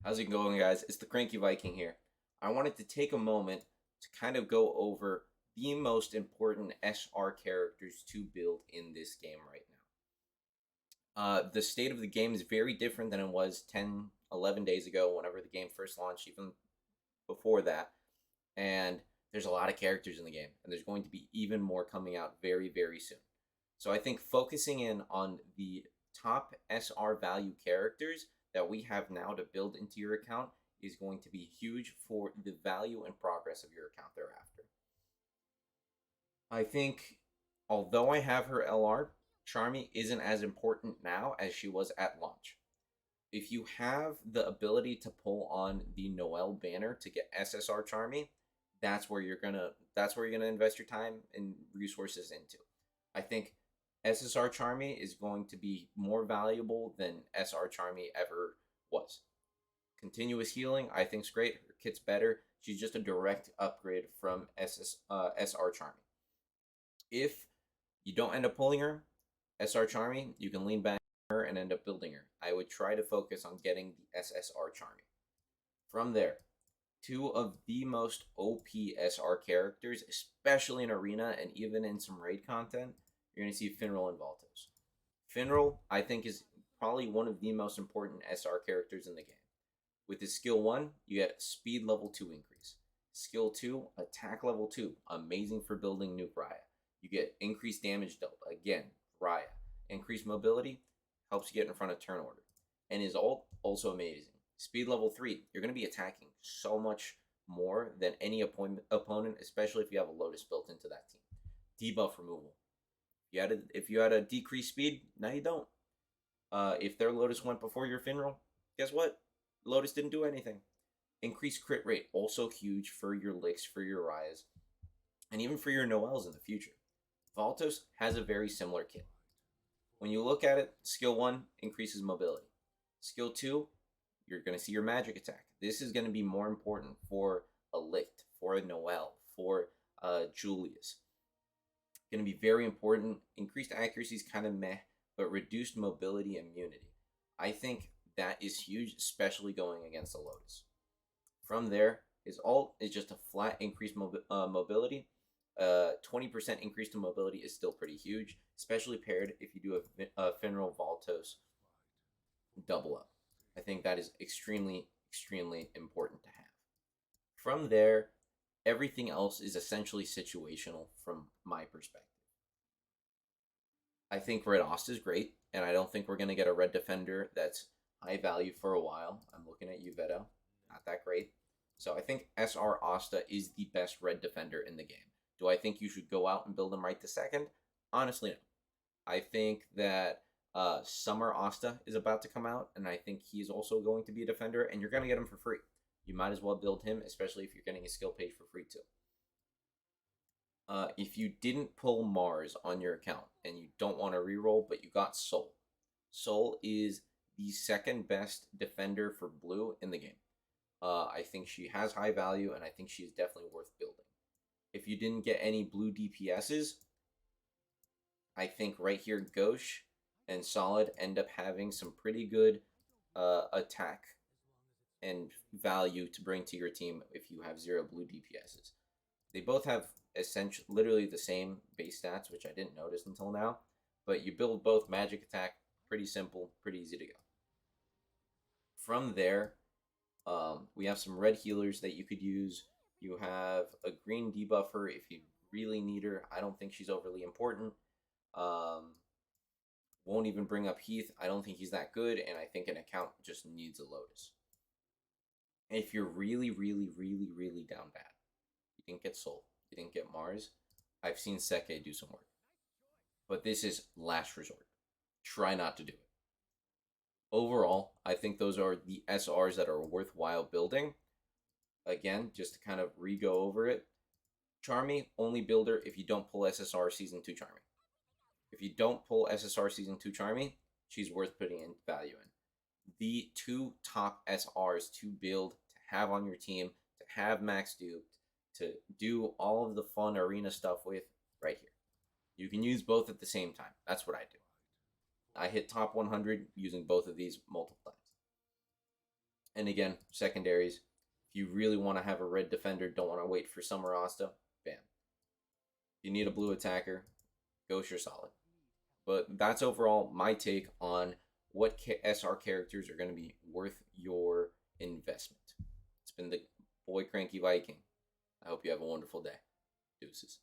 How's it going, guys? It's the Cranky Viking here. I wanted to take a moment to kind of go over the most important SR characters to build in this game right now. The state of the game is very different than it was 10, 11 days ago, whenever the game first launched, even before that. And there's a lot of characters in the game, and there's going to be even more coming out very, very soon. So I think focusing in on the top SR value characters that we have now to build into your account is going to be huge for the value and progress of your account thereafter. I think, although I have her LR, Charmy isn't as important now as she was at launch. If you have the ability to pull on the Noel banner to get SSR Charmy, that's where you're gonna invest your time and resources into. I think SSR Charmy is going to be more valuable than SR Charmy ever was. Continuous healing, I think, is great. Her kit's better. She's just a direct upgrade from SR Charmy. If you don't end up pulling her, SR Charmy, you can lean back on her and end up building her. I would try to focus on getting the SSR Charmy. From there, two of the most OP SR characters, especially in Arena and even in some raid content, you're going to see Finral and Valtos. Finral, I think, is probably one of the most important SR characters in the game. With his skill 1, you get speed level 2 increase. Skill 2, attack level 2, amazing for building Nuke Raya. You get increased damage dealt, again, Raya. Increased mobility, helps you get in front of turn order. And his ult, also amazing. Speed level 3, you're going to be attacking so much more than any opponent, especially if you have a Lotus built into that team. Debuff removal. If you had a decreased speed, now you don't. If their Lotus went before your Finral, guess what? Lotus didn't do anything. Increased crit rate, also huge for your Licks, for your Rayas, and even for your Noels in the future. Valtos has a very similar kit. When you look at it, skill 1 increases mobility. Skill 2, you're going to see your magic attack. This is going to be more important for a Licht, for a Noel, for Julius. Going to be very important. Increased accuracy is kind of meh, but reduced mobility and immunity. I think that is huge, especially going against a Lotus. From there, his ult is just a flat increased mobility. 20% increase to mobility is still pretty huge, especially paired if you do a Finral Valtos double up. I think that is extremely, extremely important to have. From there, everything else is essentially situational from my perspective. I think Red Asta is great, and I don't think we're going to get a red defender that's high value for a while. I'm looking at you, Veto. Not that great. So I think SR Asta is the best red defender in the game. Do I think you should go out and build him right this second? Honestly, no. I think that Summer Asta is about to come out, and I think he's also going to be a defender, and you're going to get him for free. You might as well build him, especially if you're getting a skill page for free too. If you didn't pull Mars on your account and you don't want to reroll, but you got Soul. Soul is the second best defender for blue in the game. I think she has high value, and I think she is definitely worth building. If you didn't get any blue DPSs, I think right here Gauche and Solid end up having some pretty good attack and value to bring to your team if you have 0 blue DPSs. They both have essentially literally the same base stats, which I didn't notice until now, but you build both magic attack, pretty simple, pretty easy to go. From there, we have some red healers that you could use. You have a green debuffer if you really need her. I don't think she's overly important. Won't even bring up Heath. I don't think he's that good, and I think an account just needs a Lotus. If you're really, really, really, really down bad, you didn't get Soul, you didn't get Mars, I've seen Seke do some work. But this is last resort. Try not to do it. Overall, I think those are the SRs that are worthwhile building. Again, just to kind of re-go over it. Charmy, only builder if you don't pull SSR Season 2 Charmy. If you don't pull SSR Season 2 Charmy, she's worth putting in value in. The 2 top SRs to build, to have on your team, to have max duped, to do all of the fun arena stuff with, right here. You can use both at the same time. That's what I do. I hit top 100 using both of these multiple times. And again, secondaries. If you really want to have a red defender, don't want to wait for Summer Asta, bam. If you need a blue attacker, Ghost, you're solid. But that's overall my take on what SR characters are going to be worth your investment. It's been the boy Cranky Viking. I hope you have a wonderful day. Deuces.